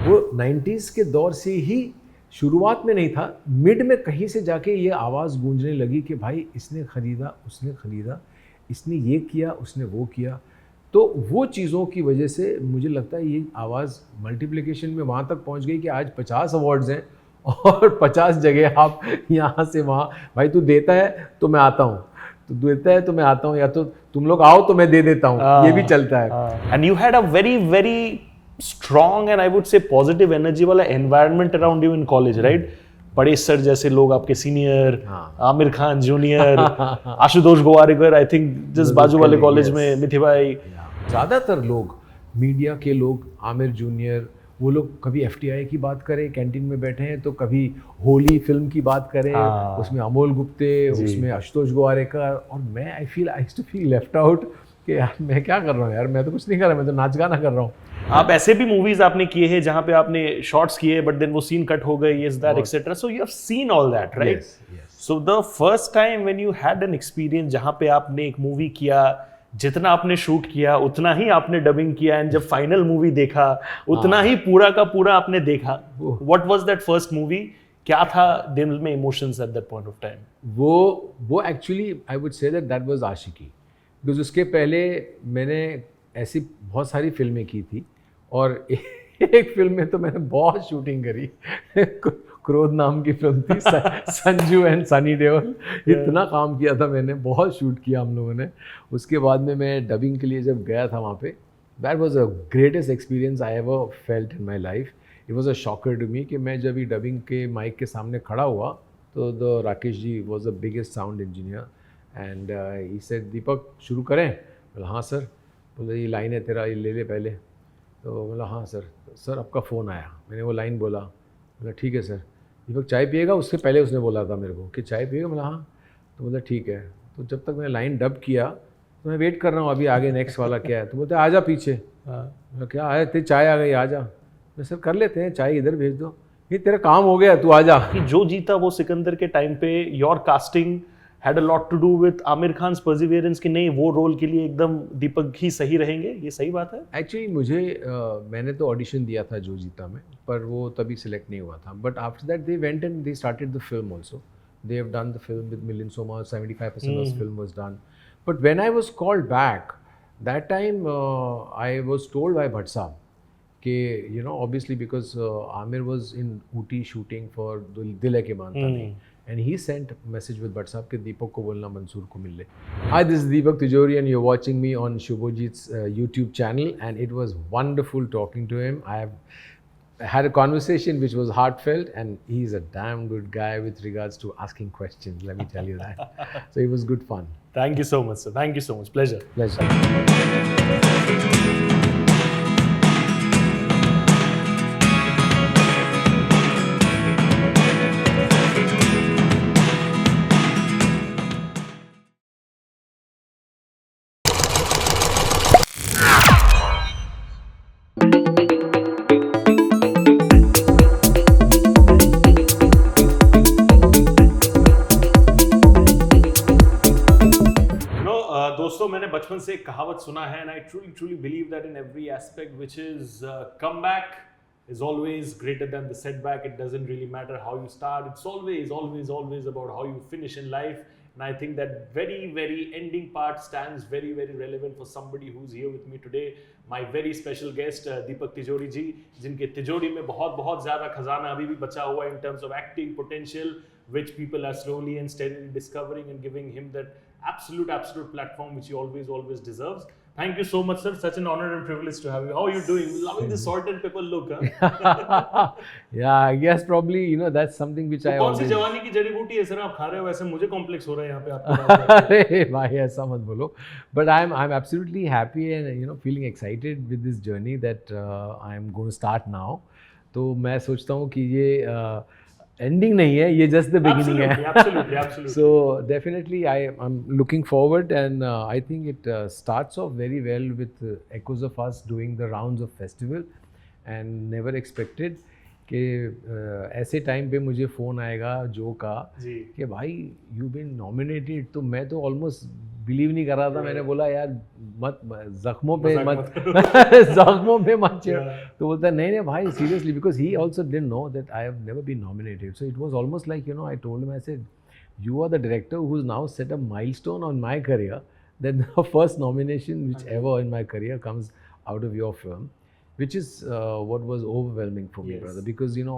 वो 90s के दौर से ही, शुरुआत में नहीं था, मिड में कहीं से जाके ये आवाज़ गूंजने लगी कि भाई इसने ख़रीदा, उसने ख़रीदा, इसने ये किया, उसने वो किया। तो वो चीज़ों की वजह से मुझे लगता है ये आवाज़ मल्टीप्लिकेशन में वहाँ तक पहुँच गई कि आज 50 अवार्ड्स हैं और 50 जगह आप यहाँ से वहाँ, भाई तू देता है तो मैं आता हूँ, तो देता है तो मैं आता हूँ, या तो तुम लोग आओ तो मैं दे देता हूँ, ये भी चलता है। And you had a very very strong and I would say positive energy वाला environment around you in college, right? बड़े सर जैसे लोग आपके senior, Aamir Khan junior, Ashutosh Gowariker, I think जिस बाजू वाले कॉलेज में मिथि भाई, ज़्यादातर लोग, मीडिया के लोग, आमिर जूनियर, वो लोग कभी एफटीआई की बात करें कैंटीन में बैठे हैं, तो कभी होली फिल्म की बात करें, उसमें अमोल गुप्ते, उसमें आशुतोष गोवारिकर, और मैं I used to feel left out कि यार मैं क्या कर रहा हूँ यार, मैं तो कुछ नहीं कर रहा, मैं तो नाच गाना कर रहा हूँ। आप ऐसे भी मूवीज आपने किए हैं जहां पे आपने शॉट्स किए बट देन वो सीन कट हो गए, yes that etc, so you have seen all that, right? Yes. So the first time when you had an experience जहां पे आपने एक मूवी किया, जितना आपने शूट किया उतना ही आपने डबिंग किया, एंड जब फाइनल मूवी देखा उतना ही पूरा का पूरा आपने देखा, what was that first movie? क्या था दिल में emotions at that point of time? वो actually I would say that was Aashiqui, because उसके पहले मैंने ऐसी बहुत सारी फिल्में की थी, और एक फिल्म में तो मैंने बहुत शूटिंग करी क्रोध नाम की फिल्म थी, संजू एंड सनी देओल, इतना काम किया था मैंने, बहुत शूट किया हम लोगों ने। उसके बाद में मैं डबिंग के लिए जब गया था वहाँ पे, that was a greatest experience I ever felt in my life. It was a shocker to me कि मैं जब ही डबिंग के माइक के सामने खड़ा हुआ, तो the Rakesh ji was the biggest sound engineer, and he said Deepak शुरू करें? बोला हाँ सर। बोला ये लाइन है तेरा, ये ले ले पहले। तो बोला हाँ सर। सर आपका फ़ोन आया, मैंने वो लाइन बोला। बोला ठीक है सर। दीपक चाय पिएगा? उससे पहले उसने बोला था मेरे को कि चाय पिएगा? बोला हाँ। तो बोला ठीक है। तो जब तक मैंने लाइन डब किया तो मैं वेट कर रहा हूँ अभी आगे नेक्स्ट वाला क्या है। तो बोलते आ जा पीछे। बोला क्या आया? तेरी चाय आ गई, आ जा। मैं सर कर लेते हैं, चाय इधर भेज दो। ये तेरा काम हो गया, तू आ जा। जो जीता वो सिकंदर के टाइम पे your casting had a lot to do with Aamir Khan perseverance कि नहीं वो रोल के लिए एकदम दीपक ही सही रहेंगे, ये सही बात है? एक्चुअली मुझे मैंने तो ऑडिशन दिया था जो जीता में, पर वो तभी सिलेक्ट नहीं हुआ था। But after that they went and they started the film also. They have done the film with Milind Soma, 75% of the film was done. But when I was called back that time I was told by Bhatt साहब कि you know obviously because Aamir was in Ooty shooting for दिल है के मानता नहीं, and he sent a message with Bhatt Sahab कि दीपक को बोलना मंसूर को मिल ले। Hi, this is Deepak Tijori and you're watching me on Shubhojit's YouTube channel, and it was wonderful talking to him. I have had a conversation which was heartfelt, and he's a damn good guy with regards to asking questions, let me tell you that. So it was good fun. Thank you so much, sir. Thank you so much. Pleasure. Pleasure. दोस्तों मैंने बचपन से एक कहावत सुना है, and I truly believe that in every aspect, which is comeback is always greater than the setback. It doesn't really matter how you start. It's always about how you finish in life. And I think that very ending part stands very relevant for somebody who's here with me today. My very special guest Deepak Tijori ji, जिनके तिजोरी में बहुत ज़्यादा खजाना अभी भी बचा हुआ in terms of acting potential, which people are slowly and steadily discovering and giving him that absolute platform which he always deserves. Thank you so much, sir. Such an honor and privilege to have you. How are you doing? Loving the salt and pepper look, huh? Yeah, I guess probably you know that's something which I कौन सी always. जवानी की जड़ी बूटी है sir आप खा रहे हो? वैसे मुझे कॉम्प्लेक्स हो रहा है यहाँ पे आपको। अरे भाई ऐसा मत बोलो, but I'm absolutely happy and you know feeling excited with this journey that I'm going to start now. तो मैं सोचता हूँ कि ये एंडिंग नहीं है, ये जस्ट द बिगिनिंग है। Absolutely. So definitely I'm looking forward, and I think it starts off very well with Echoes of Us doing the rounds of festival, and never expected कि ऐसे टाइम पे मुझे phone आएगा जो का जी कि भाई यू बीन नॉमिनेटेड, तो मैं तो ऑलमोस्ट बिलीव नहीं कर रहा था। मैंने बोला यार मत ज़ख्मों पे मजाक मत मत करो ज़ख्मों पे मत छेड़। Yeah. तो बोलता है नहीं नहीं भाई seriously, because he also didn't know that I have never been nominated, so it was almost like you know I told him, I said you are the director who's now set a milestone on my career, that the first nomination which ever in my career comes out of your film, which is what was overwhelming for me, Yes. brother, because you know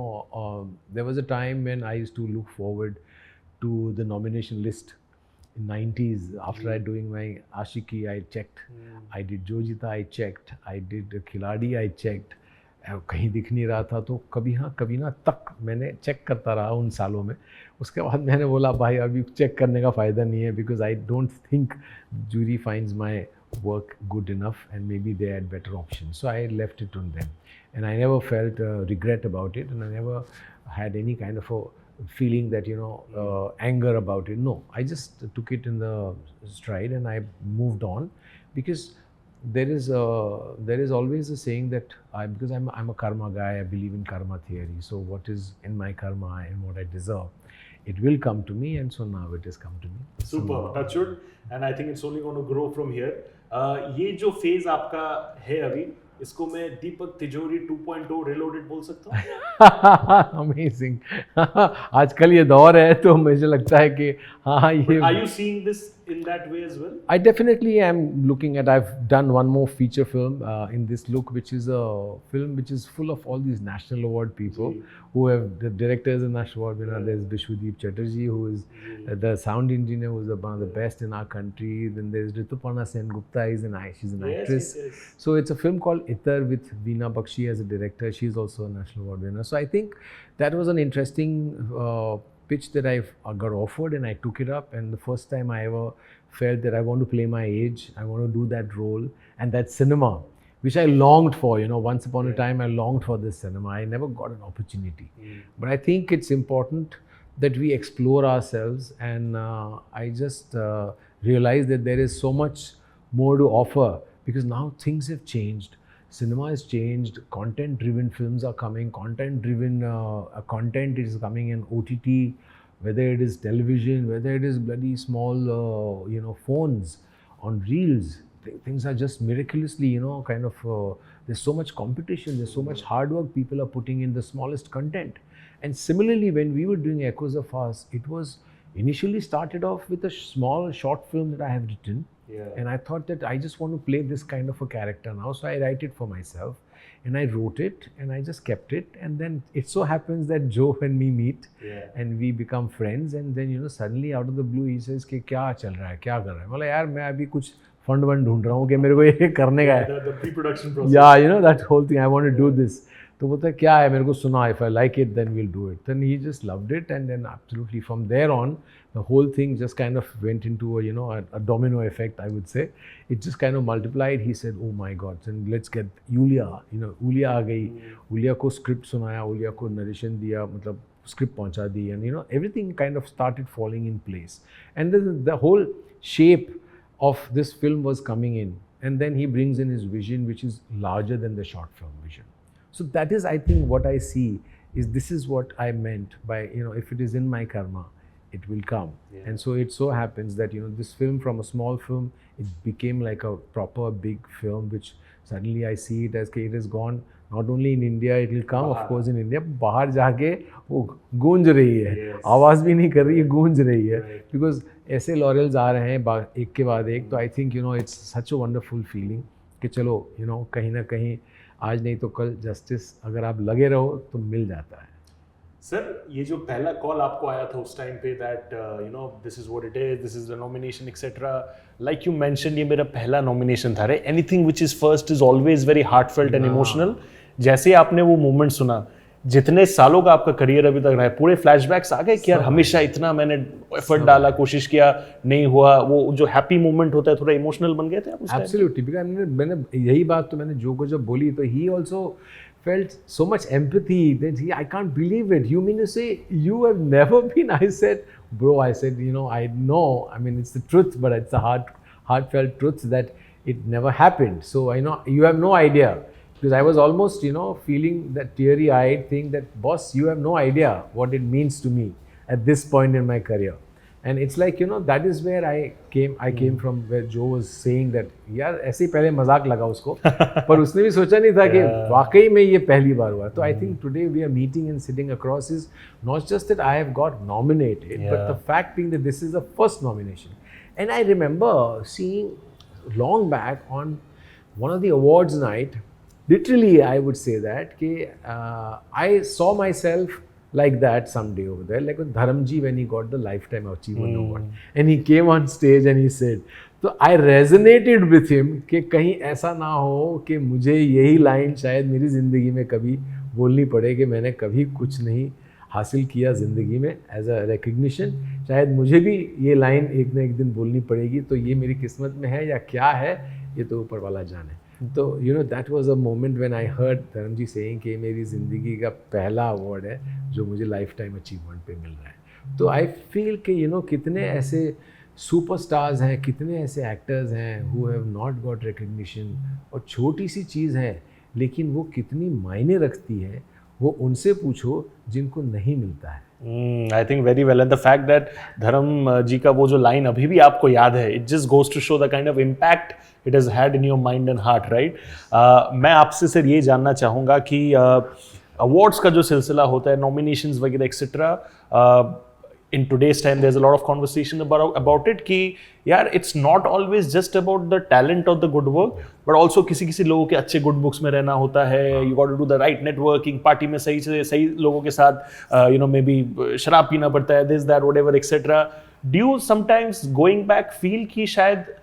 there was a time when I used to look forward to the nomination list in 90s. After I doing my Ashiki, I checked. I did Jo Jita, I checked. I did Khiladi, I checked. कहीं दिख नहीं रहा था तो कभी हाँ कभी ना तक मैंने चेक करता रहा उन सालों में। उसके बाद मैंने बोला भाई अभी चेक करने का फ़ायदा नहीं है, because I don't think jury finds my work good enough and maybe they had better options, so I left it on them, and I never felt regret about it, and I never had any kind of a feeling that you know anger about it. No, I just took it in the stride and I moved on, because there is always a saying that because I'm a karma guy, I believe in karma theory, so what is in my karma and what I deserve, it will come to me, and so now it has come to me. Super, touch wood, and I think it's only going to grow from here. ये जो phase आपका है अभी, इसको मैं दीपक तिजोरी 2.0 reloaded बोल सकता हूँ। अमेजिंग आजकल ये दौर है तो मुझे लगता है कि हाँ ये Are you seeing this in that way as well? I definitely am looking at, I've done one more feature film in this look, which is a film which is full of all these national award people who have, the director is a national award winner. There's Bishwadeep Chatterjee, who is the sound engineer, who is one of the best in our country. Then there's Rituparna Sen-Gupta, she's an actress. Yes. So it's a film called Itar with Veena Bakshi as a director. She's also a national award winner. So I think that was an interesting pitch that I got offered, and I took it up, and the first time I ever felt that I want to play my age, I want to do that role, and that cinema which I longed for, you know, once upon a time I longed for this cinema. I never got an opportunity. But I think it's important that we explore ourselves, and I just realized that there is so much more to offer, because now things have changed. Cinema has changed. Content driven films are coming. Content driven content is coming in OTT, whether it is television, whether it is bloody small you know phones on reels. Things are just miraculously, you know, kind of there's so much competition, there's so much hard work people are putting in the smallest content. And similarly, when we were doing Echoes of Us, it was initially started off with a small short film that I have written. And I thought that I just want to play this kind of a character now, so I write it for myself, and I wrote it, and I just kept it. And then it so happens that Joe and me meet, and we become friends, and then you know suddenly out of the blue he says कि क्या चल रहा है, क्या कर रहा है? मतलब यार मैं अभी कुछ फंड वंड ढूंढ रहा हूँ कि मेरे को ये करने का है। The pre-production process. Yeah, you know that whole thing. I want to do this. तो बोलता है क्या है, मेरे को सुना, if I like it then we'll do it. Then he just loved it, and then absolutely from there on the whole thing just kind of went into a, you know, a domino effect, I would say. It just kind of multiplied. He said, oh my God, then let's get Yulia, you know, Yulia आ गई, Yulia को script सुनाया, Yulia को narration दिया, मतलब script पहुंचा दी, and you know everything kind of started falling in place, and then the whole shape of this film was coming in, and then he brings in his vision, which is larger than the short film vision. So that is, I think, what I see is this is what I meant by, you know, if it is in my karma, it will come. And so it so happens that, you know, this film, from a small film, it became like a proper big film, which suddenly I see it as it has gone not only in India, it will come of course in India, बाहर जाके वो गूंज रही है, आवाज़ भी नहीं कर रही है, गूंज रही है, because ऐसे लॉरेल्स आ रहे हैं एक के बाद एक. तो I think you know it's such a wonderful feeling कि चलो यू नो कहीं ना कहीं आज नहीं तो कल जस्टिस अगर आप लगे रहो तो मिल जाता है. सर, ये जो पहला कॉल आपको आया था उस टाइम पे that you know this is what it is, this is the nomination etcetera, like you mention, ये मेरा पहला नॉमिनेशन था. रे anything which is first is always very heartfelt and emotional. जैसे आपने वो मोमेंट सुना, जितने सालों का आपका करियर अभी तक रहा है, पूरे फ्लैशबैक्स आ गए कि यार हमेशा इतना मैंने एफर्ट डाला, कोशिश किया, नहीं हुआ, वो जो हैप्पी मोमेंट होता है थोड़ा इमोशनल बन गए थे आप उस टाइम? एब्सोल्युटली, बिकॉज़ मैंने यही बात तो मैंने जो को जब बोली तो ही also felt so much empathy that I can't believe it. You mean to say you have never been? I said, bro, I said, you know, I know, I mean, it's the truth, but it's a heartfelt truth that it never happened. So I know you have no idea. because I was almost, you know, feeling that teary-eyed thing that, boss, you have no idea what it means to me at this point in my career. And it's like, you know, that is where I came from, where Joe was saying that, यार ऐसे ही पहले मजाक लगा उसको, पर उसने भी सोचा नहीं था कि वाकई में ये पहली बार हुआ. तो I think today we are meeting and sitting across is not just that I have got nominated, but the fact being that this is the first nomination. And I remember seeing long back on one of the awards night, literally I would say that कि I saw myself like that someday over there, like with Dharamji when he got the Lifetime Achievement Award, and he came on stage and he said, तो I resonated with him कि कहीं ऐसा ना हो कि मुझे यही लाइन शायद मेरी ज़िंदगी में कभी बोलनी पड़े कि मैंने कभी कुछ नहीं हासिल किया ज़िंदगी में एज अ रिकग्निशन, शायद मुझे भी ये लाइन एक ना एक दिन बोलनी पड़ेगी, तो ये मेरी किस्मत में है या क्या है, ये तो ऊपर वाला जाने. तो you know that was a moment when I heard धर्म जी सेइंग कि मेरी ज़िंदगी का पहला अवार्ड है जो मुझे लाइफ टाइम अचीवमेंट पे मिल रहा है. तो आई फील कि यू नो कितने ऐसे सुपरस्टार्स हैं, कितने ऐसे एक्टर्स हैं who have not got recognition, और छोटी सी चीज़ है लेकिन वो कितनी मायने रखती है, वो उनसे पूछो जिनको नहीं मिलता है. I think very well, and the fact that धर्म जी का वो जो लाइन अभी भी आपको याद है, it just goes to show the kind of impact it has had in your mind and heart, right? मैं आपसे सर ये जानना चाहूँगा कि अवार्ड्स का जो सिलसिला होता है, नॉमिनेशंस वगैरह etcetera, in today's time there's a lot of conversation about it कि यार it's not always just about the talent or the good work, but also किसी लोगों के अच्छे good books में रहना होता है. You got to do the right networking, party में सही से सही लोगों के साथ you know maybe शराब पीना पड़ता है, this that whatever etc. Do you sometimes going back feel कि शायद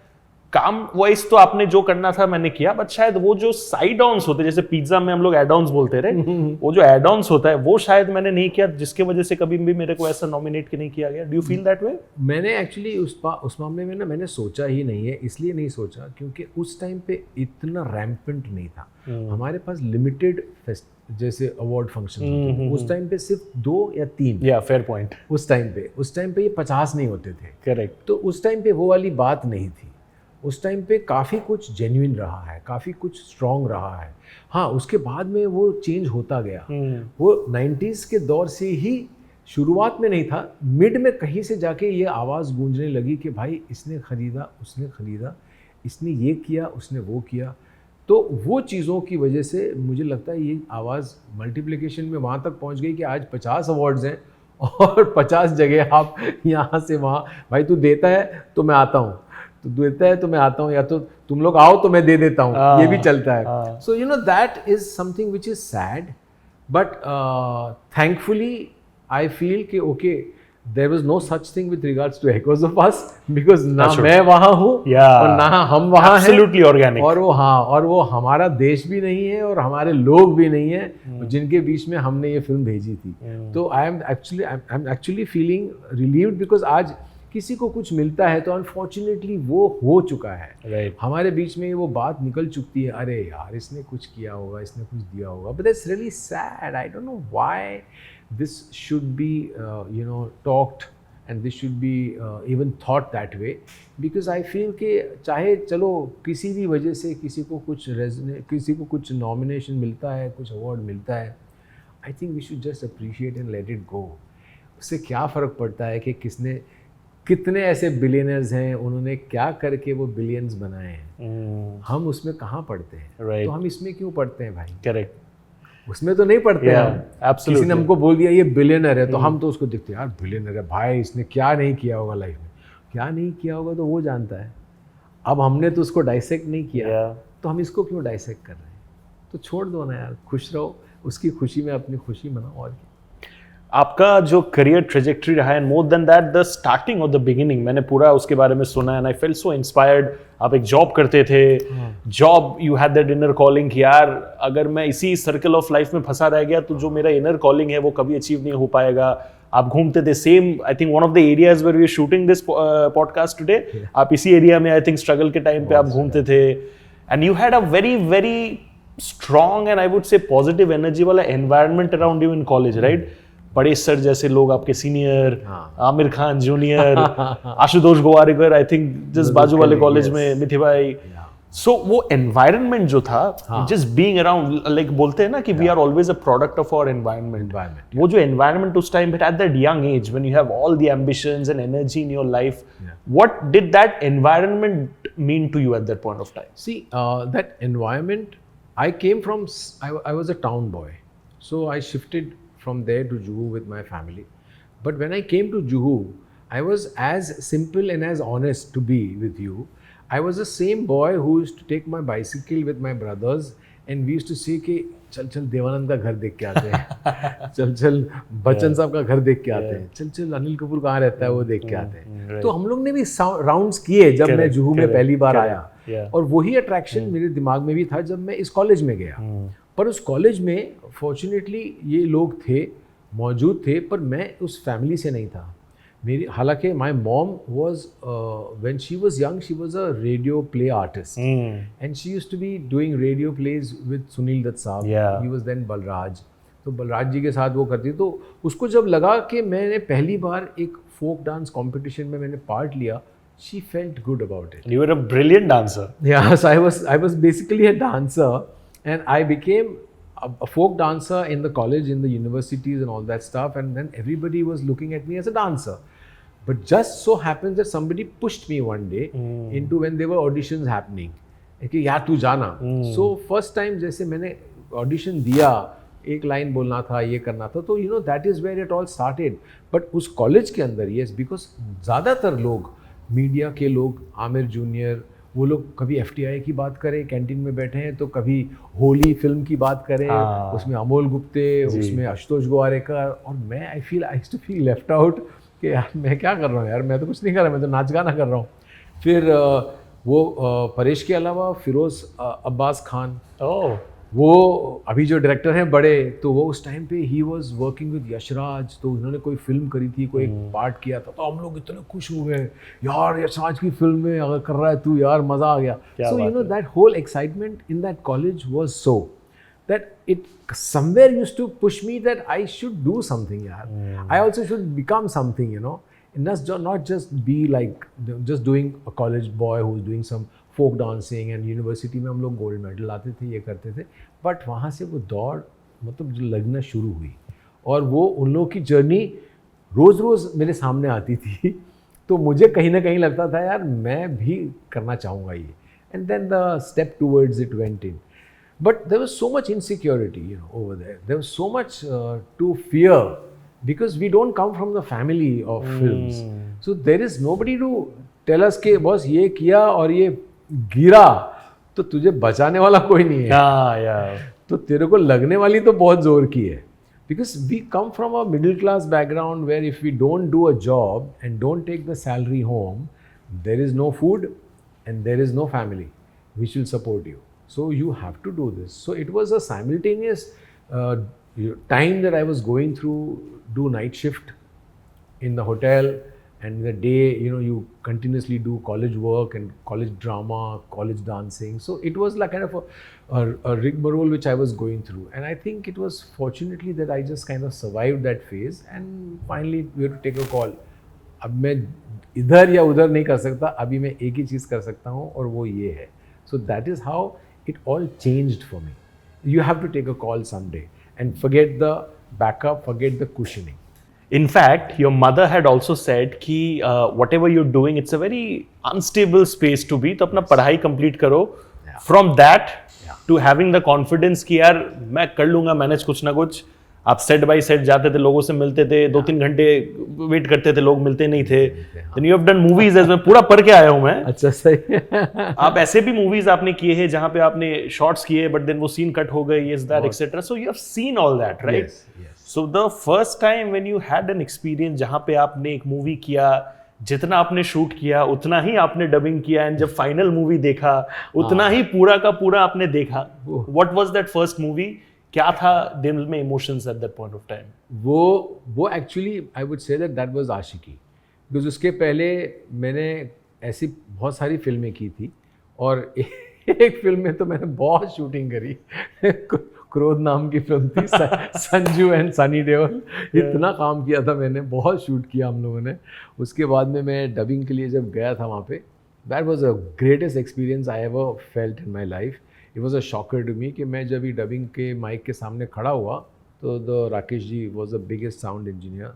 काम वाइज तो आपने जो करना था मैंने किया, बट शायद वो जो साइड ऑन्स होते हैं, जैसे पिज्जा में हम लोग एड ऑन्स बोलते रहे, वो जो एड ऑन्स होता है वो शायद मैंने नहीं किया, जिसके वजह से कभी भी मेरे को ऐसा नॉमिनेट नहीं किया गया. Do you feel that way? मैंने एक्चुअली उस मामले में ना मैंने सोचा ही नहीं है, इसलिए नहीं सोचा क्योंकि उस टाइम पे इतना रैम्पेंट नहीं था. हमारे पास लिमिटेड जैसे अवार्ड फंक्शन उस टाइम पे सिर्फ 2 या 3. या फेयर पॉइंट. उस टाइम पे ये 50 नहीं होते थे. करेक्ट. तो उस टाइम पे वो वाली बात नहीं थी. उस टाइम पे काफ़ी कुछ जेन्युइन रहा है, काफ़ी कुछ स्ट्रॉन्ग रहा है. हाँ, उसके बाद में वो चेंज होता गया. वो 90s के दौर से ही शुरुआत में नहीं था, मिड में कहीं से जाके ये आवाज़ गूंजने लगी कि भाई इसने ख़रीदा, उसने ख़रीदा, इसने ये किया, उसने वो किया. तो वो चीज़ों की वजह से मुझे लगता है ये आवाज़ मल्टीप्लिकेशन में वहाँ तक पहुँच गई कि आज 50 अवार्ड्स हैं और 50 जगह आप यहाँ से वहाँ, भाई तू देता है तो मैं आता हूँ, तो देता है तो मैं आता हूँ, या तो तुम लोग आओ तो मैं दे देता हूँ, ये भी चलता है. So you know that is something which is sad, but thankfully I feel कि okay there was no such thing with regards to echoes of us, because ना मैं वहाँ हूँ और ना हम वहाँ हैं. Absolutely organic. और वो हमारा देश भी नहीं है और हमारे लोग भी नहीं है जिनके बीच में हमने ये फिल्म भेजी थी. तो I am actually feeling relieved because आज किसी को कुछ मिलता है तो अनफॉर्चुनेटली वो हो चुका है. right. हमारे बीच में वो बात निकल चुकी है, अरे यार इसने कुछ किया होगा, इसने कुछ दिया होगा. But that's really sad. I don't know why this should be you know talked and this should be even thought that way, because I feel कि चाहे चलो किसी भी वजह से किसी को कुछ नॉमिनेशन मिलता है, कुछ अवार्ड मिलता है, I think we should just appreciate and let it go. उससे क्या फ़र्क पड़ता है कि कितने ऐसे बिलियनर्स हैं, उन्होंने क्या करके वो बिलियंस बनाए हैं. हम उसमें कहाँ पढ़ते हैं? right. तो हम इसमें क्यों पढ़ते हैं भाई? करेक्ट. उसमें तो नहीं पढ़ते हैं हम. Absolutely. किसी ने हमको बोल दिया ये बिलियनर है तो हम तो उसको देखते हैं, यार बिलियनर है भाई, इसने क्या नहीं किया होगा लाइफ में. क्या नहीं किया होगा तो वो जानता है. अब हमने तो उसको डाइसेक्ट नहीं किया, तो हम इसको क्यों डाइसेक्ट कर रहे हैं? तो छोड़ दो ना यार, खुश रहो, उसकी खुशी में अपनी खुशी मनाओ. और आपका जो करियर ट्रेजेक्ट्री रहा है, and more than that the starting और द बिगिनिंग, मैंने पूरा उसके बारे में सुना and I felt so inspired. आप एक जॉब करते थे, job you had that inner calling कि यार अगर मैं इसी सर्कल ऑफ लाइफ में फंसा रह गया तो जो मेरा इनर कॉलिंग है वो कभी अचीव नहीं हो पाएगा. आप घूमते थे same, I think one of the areas where we are shooting this podcast today, आप इसी एरिया में आई थिंक स्ट्रगल के टाइम पे आप घूमते थे, and you had a very very strong and I would say positive energy वाला environment around you in college, right? बड़े सर जैसे लोग आपके senior, Aamir Khan junior, Ashutosh Gowariker, I think जिस बाजू वाले कॉलेज में मिथि भाई. सो वो एनवायरनमेंट जो था, हाँ. जस्ट बीइंग अराउंड, लाइक बोलते हैं ना कि we are always a product of our environment. वो जो एनवायरनमेंट उस टाइम पे at that young age when you have all the ambitions and energy in your life, what did that environment mean to you at that point of time? See, that environment, I came from, I was a town boy. So I shifted from there to Juhu with my family. But when I came to Juhu, I was as simple and as honest to be with you. I was the same boy who used to take my bicycle with my brothers and we used to say कि चल चल देवानंद का घर देख के आते हैं, चल चल बच्चन साहब का घर देख के आते हैं, चल चल अनिल कपूर कहाँ रहता है वो देख के आते हैं. तो हम लोग ने भी राउंड्स किए जब मैं जुहू में पहली बार आया, और वही अट्रैक्शन मेरे दिमाग में भी था जब मैं इस कॉलेज में गया. पर उस कॉलेज में फॉर्चुनेटली ये लोग थे, मौजूद थे, पर मैं उस फैमिली से नहीं था. मेरी हालांकि my mom was when she was young she was a radio play artist and she used to be doing radio plays with Sunil Dutt साहब. He was then Balraj. तो बलराज जी के साथ वो करती. तो उसको जब लगा कि मैंने पहली बार एक फोक डांस कॉम्पिटिशन में मैंने पार्ट लिया, she felt good about it. You were a brilliant dancer. Yeah, so I was basically a dancer, and I became a folk dancer in the college, in the universities and all that stuff, and then everybody was looking at me as a dancer. But just so happens that somebody pushed me one day into when there were auditions happening. कि यार तू जाना. So first time जैसे मैंने audition दिया, एक line बोलना था, ये करना था, तो you know that is where it all started. But उस कॉलेज के अंदर yes, because ज़्यादातर लोग, मीडिया के लोग, आमिर जूनियर, वो लोग कभी FTI की बात करें, कैंटीन में बैठे हैं, तो कभी होली फिल्म की बात करें, उसमें अमोल गुप्ते, उसमें आशुतोष गोवारेकर, और मैं I used to feel left out कि यार मैं क्या कर रहा हूँ यार, मैं तो कुछ नहीं कर रहा, मैं तो नाच गाना कर रहा हूँ. फिर वो परेश के अलावा फिरोज़ अब्बास खान, वो अभी जो डायरेक्टर हैं बड़े, तो वो उस टाइम पे ही वाज वर्किंग विद यशराज, तो उन्होंने कोई फिल्म करी थी, कोई एक पार्ट किया था, तो हम लोग इतने खुश हुए यार यशराज की फिल्म में अगर कर रहा है तू, यार मज़ा आ गया. So you know that whole excitement in that college was so that it somewhere used to push me that I should do something, yaar. I also should become something, you know, and not just be like just doing a college boy who's doing some folk dancing, and university में हम लोग gold medal लाते थे, ये करते थे. But वहाँ से वो दौड़ मतलब जो लगना शुरू हुई, और वो उन लोगों की जर्नी रोज़ रोज़ मेरे सामने आती थी, तो मुझे कहीं ना कहीं लगता था यार मैं भी करना चाहूँगा ये. And then the step towards it went in. But there was so much insecurity, you know, over there. There was so much to fear because we don't come from the family of films. So there is nobody to tell us कि boss ये किया और ये गिरा तो तुझे बचाने वाला कोई नहीं है. तो तेरे को लगने वाली तो बहुत जोर की है. Because we come from a middle class background where if we don't do a job and don't take the salary home, there is no food and there is no family which will support you. So you have to do this. So it was a simultaneous time that I was going through, do night shift in the hotel, and in the day, you know, you continuously do college work and college drama, college dancing. So it was like kind of a rigmarole which I was going through. And I think it was fortunately that I just kind of survived that phase, and finally we had to take a call. अब मैं इधर या उधर नहीं कर सकता, अभी मैं एक ही चीज़ कर सकता हूँ और वो ये है. So that is how it all changed for me. You have to take a call someday and forget the backup, forget the cushioning. In fact, your mother had also said कि whatever you're doing, it's a very unstable space to be. तो अपना पढ़ाई complete करो. From that to having the confidence कि यार मैं कर लूँगा मैनेज कुछ ना कुछ. आप सेट बाय सेट जाते थे, लोगों से मिलते थे, 2-3 घंटे वेट करते थे, लोग मिलते नहीं थे. Then you have done movies, मैं पूरा पढ़ के आया हूँ मैं. अच्छा सही. आप ऐसे भी मूवीज आपने किए हैं जहाँ पे आपने शॉर्ट्स किए बट देन वो सीन कट हो गए, ये that etcetera. So you have seen all that, right? So the first time when you had an experience जहाँ पे आपने एक मूवी किया, जितना आपने शूट किया उतना ही आपने डबिंग किया, एंड जब फाइनल मूवी देखा उतना ही पूरा का पूरा आपने देखा. What was that first movie? क्या था दिल में emotions at that point of time? वो actually I would say that was Aashiqui. Because उसके पहले मैंने ऐसी बहुत सारी फिल्में की थी, और एक फिल्म में तो मैंने बहुत शूटिंग करी. क्रोध नाम की फिल्म थी, संजू एंड सनी देओल. इतना काम किया था मैंने, बहुत शूट किया हम लोगों ने. उसके बाद में मैं डबिंग के लिए जब गया था वहाँ पे, That was the greatest experience I ever felt in my life. It was a shocker to me कि मैं जब ये डबिंग के माइक के सामने खड़ा हुआ तो the Rakesh ji was the biggest sound engineer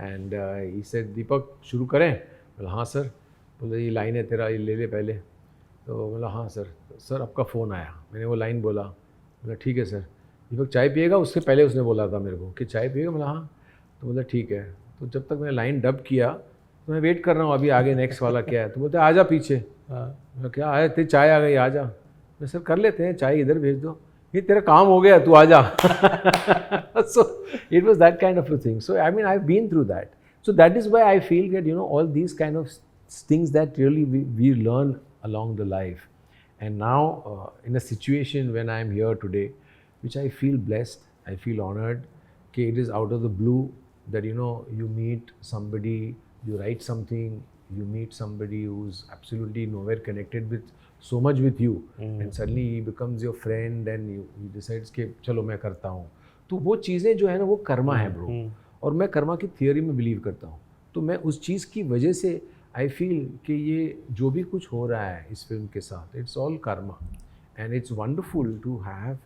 and he said Deepak शुरू करें? बोला हाँ सर. बोले ये लाइन है तेरा, ये ले ले पहले. तो बोला हाँ सर. सर आपका फ़ोन आया. मैंने वो लाइन बोला. बोला ठीक है सर. दीपक चाय पिएगा? उससे पहले उसने बोला था मेरे को कि चाय पिएगा. बोला हाँ. तो बोला ठीक है. तो जब तक मैंने लाइन डब किया तो मैं वेट कर रहा हूँ अभी आगे नेक्स्ट वाला क्या है. तो बोलते आ जा पीछे. मैं क्या आया तेरी चाय आ गई, आ जा. मैं सर कर लेते हैं, चाय इधर भेज दो. ये तेरा काम हो गया, तू आ जा. So it was that kind of a thing. So I mean I've been through that. So that is why I feel that all these kind of things that really we learn along the life. And now in a situation when I am here today, which I feel blessed, I feel honored, it is out of the blue that you meet somebody, you write something, you meet somebody who's absolutely nowhere connected with so much with you, and suddenly he becomes your friend and he decides कि चलो मैं करता हूँ. तो वो चीज़ें जो है ना वो कर्मा है ब्रो, और मैं कर्मा की थियोरी में बिलीव करता हूँ. तो मैं उस चीज़ की वजह से आई फील कि ये जो भी कुछ हो रहा है इस फिल्म के साथ, it's all karma, and it's wonderful to have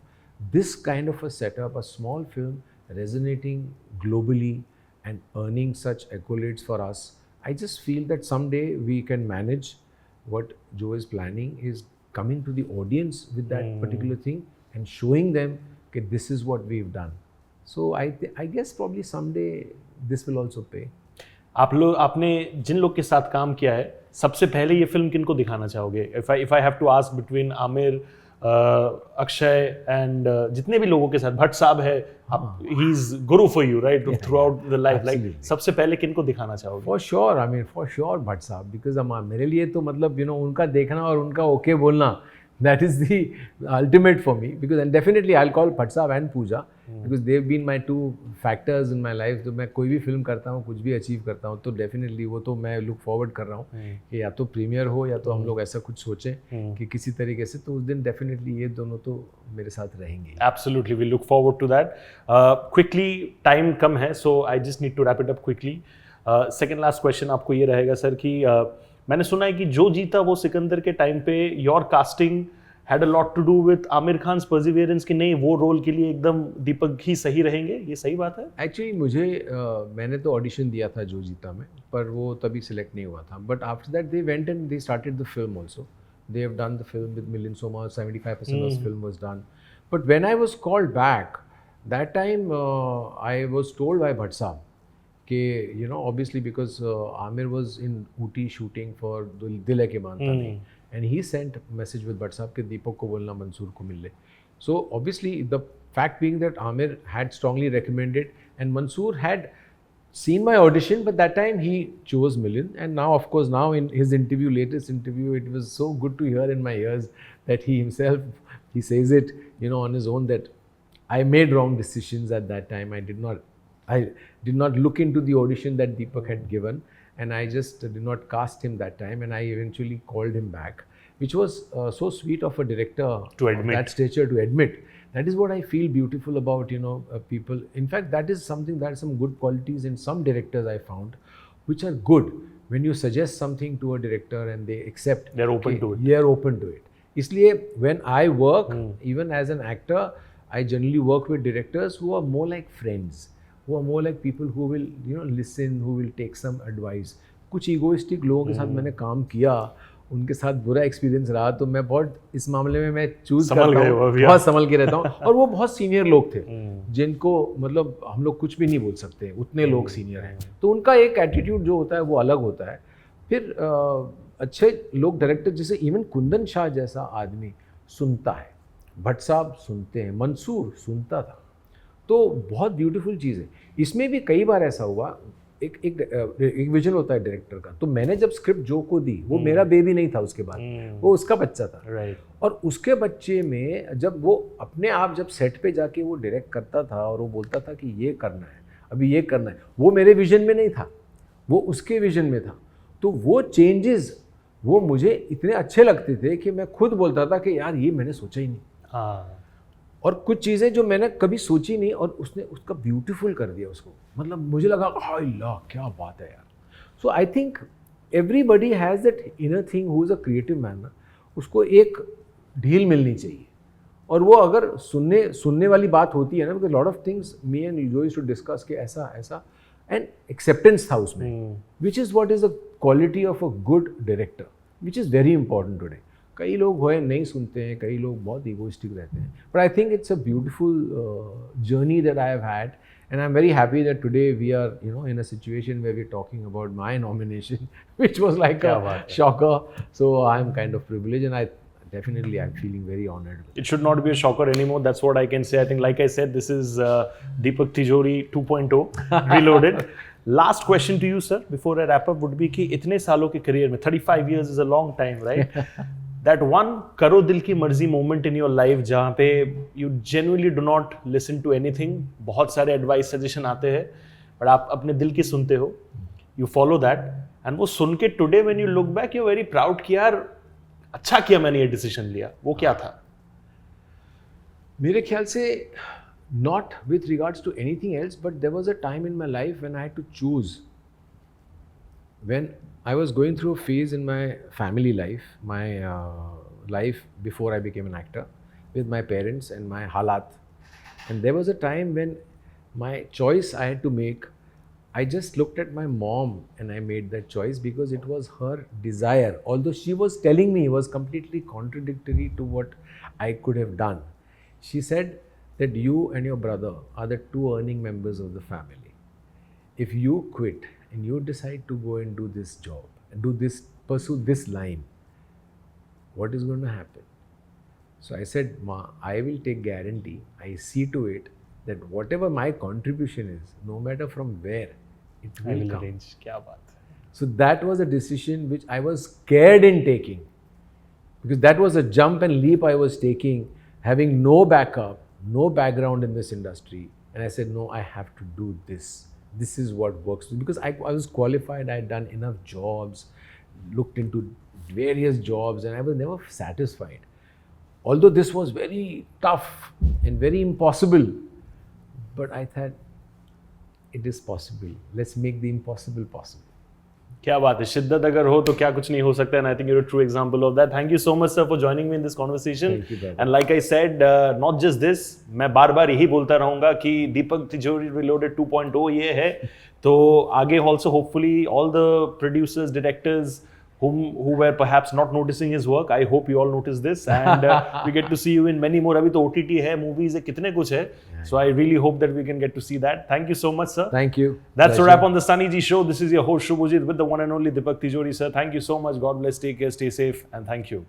this kind of a setup, a small film resonating globally and earning such accolades for us. I just feel that someday we can manage what Joe is planning, is coming to the audience with that particular thing and showing them that this is what we've done. So I guess probably someday this will also pay. आपने जिन लोग के साथ काम किया है, सबसे पहले ये फिल्म किनको दिखाना चाहोगे? If I have to ask between Aamir, Akshay and जितने भी लोगों के साथ, भट्ट साहब है, he is Guru for you right through out the life, like सबसे पहले किनको दिखाना चाहोगे? For sure, I mean for sure Bhatt साहब, बिकॉज मेरे लिए तो मतलब उनका देखना और उनका ओके बोलना, that is the ultimate for me, because and definitely I'll call Bhatt Sahab and Pooja because they've been my two factors in my life. तो मैं कोई भी फिल्म करता हूँ, कुछ भी अचीव करता हूँ, तो डेफिनेटली वो तो मैं लुक फॉरवर्ड कर रहा हूँ कि या तो प्रीमियर हो या तो हम लोग ऐसा कुछ सोचें कि किसी तरीके से, तो उस दिन डेफिनेटली ये दोनों तो मेरे साथ रहेंगे. Absolutely, we look forward to that. Quickly, time कम है, so I just need to wrap it up quickly. Second last question आपको ये रहेगा सर कि मैंने सुना है कि जो जीता वो सिकंदर के टाइम पे your casting had a lot to do with Aamir Khan's perseverance, कि नहीं वो रोल के लिए एकदम दीपक ही सही रहेंगे, ये सही बात है? एक्चुअली मुझे मैंने तो ऑडिशन दिया था जो जीता में, पर वो तभी सिलेक्ट नहीं हुआ था. But after that they went and they started the film also. They have done the film with Milind Soma, 75% of the film was done. But when I was called back that time I was told by Bhatt साहब कि obviously because Amir was in Ooty shooting for दिल है के मानता नहीं, and he sent message with Bhatt साहब कि दीपक को बोलना मंसूर को मिल ले. So obviously the fact being that Amir had strongly recommended and Mansoor had seen my audition, but that time he chose Milind, and now of course now in his interview, latest interview, it was so good to hear in my ears that he himself, he says it on his own that I made wrong decisions at that time. I did not look into the audition that Deepak had given, and I just did not cast him that time, and I eventually called him back, which was so sweet of a director to admit of that stature to admit. That is what I feel beautiful about people. In fact, that is something, that some good qualities in some directors I found, which are good. When you suggest something to a director and they accept, they're open to it. They are open to it. Isliye when I work, even as an actor, I generally work with directors who are more like friends, who are more like people who will listen, who will take some advice. कुछ egoistic लोगों के साथ मैंने काम किया, उनके साथ बुरा एक्सपीरियंस रहा, तो मैं बहुत इस मामले में मैं चूज करता हूँ, बहुत संभल के रहता हूँ. और वो बहुत सीनियर लोग थे जिनको मतलब हम लोग कुछ भी नहीं बोल सकते, उतने लोग सीनियर हैं, तो उनका एक एटीट्यूड जो होता है वो अलग होता है. फिर अच्छे लोग डायरेक्टर, जैसे इवन कुंदन शाह जैसा आदमी सुनता है, भट्ट साहब सुनते हैं, मंसूर सुनता था, तो बहुत ब्यूटीफुल चीज़ है. इसमें भी कई बार ऐसा हुआ, एक विजन होता है डायरेक्टर का, तो मैंने जब स्क्रिप्ट जो को दी, वो मेरा बेबी नहीं था, उसके बाद वो उसका बच्चा था, राइट. और उसके बच्चे में जब वो अपने आप जब सेट पे जाके वो डायरेक्ट करता था और वो बोलता था कि ये करना है, अभी ये करना है, वो मेरे विजन में नहीं था, वो उसके विजन में था. तो वो चेंजेस वो मुझे इतने अच्छे लगते थे कि मैं खुद बोलता था कि यार ये मैंने सोचा ही नहीं. हाँ. और कुछ चीज़ें जो मैंने कभी सोची नहीं और उसने उसका ब्यूटीफुल कर दिया उसको, मतलब मुझे लगा हाय ला क्या बात है यार. So I think everybody has that inner thing who is a creative man ना, उसको एक ढील मिलनी चाहिए. और वो अगर सुनने वाली बात होती है ना, because lot of things me and you used to discuss कि ऐसा and acceptance था उसमें, which is what is the quality of a good director, which is very important today. कई लोग हुए नहीं सुनते हैं, कई लोग बहुत egoistic रहते हैं, but I think it's a beautiful journey that I have had, and I'm very happy that today we are, you know, in a situation where we're talking about my nomination, which was like a shocker. So I'm kind of privileged, and I'm feeling very honored. It should not be a shocker anymore. That's what I can say. I think, like I said, this is Deepak Tijori 2.0 reloaded. Last question to you, sir, before I wrap up, would be कि इतने सालों के career में 35 years is a long time, right? That one करो दिल की मर्जी moment in your life जहाँ पे you genuinely do not listen to anything. बहुत सारे advice suggestion आते हैं, but आप अपने दिल की सुनते हो. You follow that, and वो सुन के today when you look back, you're very proud कि यार अच्छा किया मैंने ये डिसीजन लिया. वो क्या था? मेरे ख्याल से not with regards to anything else, but there was a time in my life when I had to choose. When I was going through a phase in my family life, my life before I became an actor, with my parents and my halat, and there was a time when my choice I had to make, I just looked at my mom and I made that choice because it was her desire. Although she was telling me it was completely contradictory to what I could have done. She said that you and your brother are the two earning members of the family. If you quit and you decide to go and do this job, pursue this line, what is going to happen? So I said, Ma, I will take guarantee. I see to it that whatever my contribution is, no matter from where, it will come. Arrange. क्या बात है. So that was a decision which I was scared in taking, because that was a jump and leap I was taking, having no backup, no background in this industry. And I said, no, I have to do this. This is what works. Because I was qualified, I had done enough jobs, looked into various jobs, and I was never satisfied. Although this was very tough and very impossible, but I thought, it is possible. Let's make the impossible possible. क्या बात है. शिद्दत अगर हो तो क्या कुछ नहीं हो सकता. And I think you're a true example of that. Thank you so much, sir, for joining me in this conversation. Thank you, brother. And like I said, not just this, मैं बार बार यही बोलता रहूँगा कि दीपक तिजोरी Reloaded 2.0 ये है. तो आगे also hopefully all the producers, directors who were perhaps not noticing his work, I hope you all notice this, and we get to see you in many more. अभी तो OTT है, movies है, कितने कुछ है. So I really hope that we can get to see that. Thank you so much, sir. Thank you. That's a wrap on the Sunny G Show. This is your host Shubhajit with the one and only Deepak Tijori, sir. Thank you so much. God bless. Take care. Stay safe, and thank you.